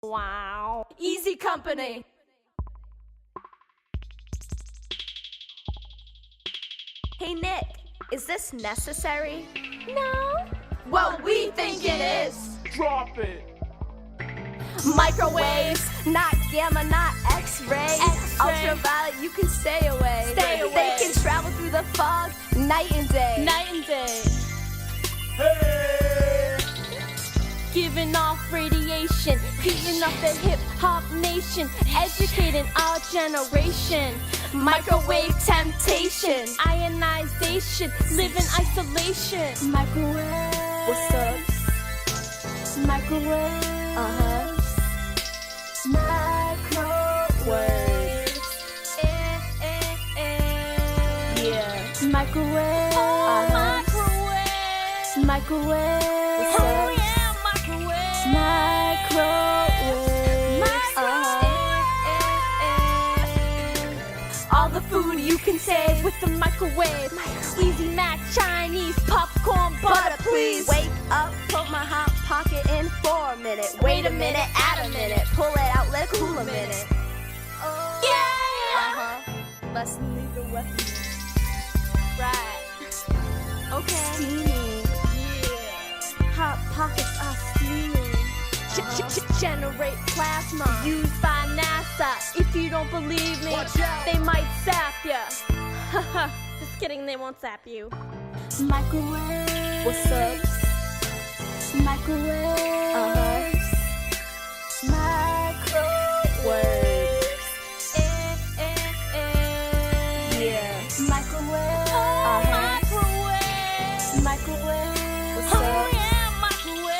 Wow. EZCompany. Hey Nick, is this necessary? No. Well, we think it is. Drop it. Microwaves, not gamma, not X-ray. Ultraviolet, you can stay away. They can travel through the fog, night and day. Hey! Giving off radiation, heating up the hip-hop nation, educating our generation. Microwave temptation. Ionization, live in isolation. Microwave. What's up? Microwave. Microwaves. Yeah. Microwave. Microwave. What's Microwave. up? Oh yeah, microwave. Microwaves. All the food you can save with the microwave. Easy Mac, Chinese, popcorn, butter please. Wake up, put my hot pocket in for a minute. Wait a minute, add a minute. Pull it out, let it cool a minute. Yeah. Let's leave the weapon. Right. Okay. Steaming. Yeah. Hot pockets are steaming. Generate plasma used by NASA. If you don't believe me, Watch out. they might zap ya. Just kidding, they won't zap you. Microwave. What's up? Microwave. Microwaves. Yeah. Microwave. Microwave. Microwave. What's Oh up? yeah, microwave.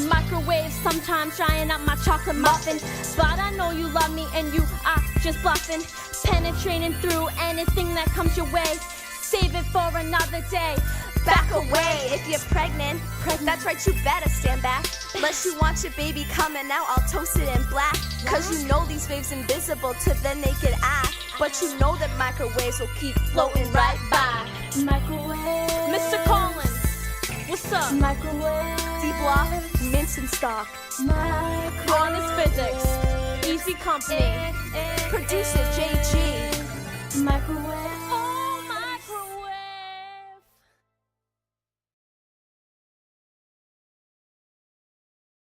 Microwave, sometimes drying up my chocolate muffin. But I know you love me and you are just bluffing. Penetrating through anything that comes your way. Save it for another day. Back away if you're pregnant. That's right, you better stand back. Unless you want your baby coming out, I'll toast it in black. Cause you know these waves invisible to the naked eye. But you know that microwaves will keep floating right by. Microwave. Mr. Collins, what's up? Microwave. D-Block, mint and stock. Honest physics. EZCompany. Producer JG. Microwave.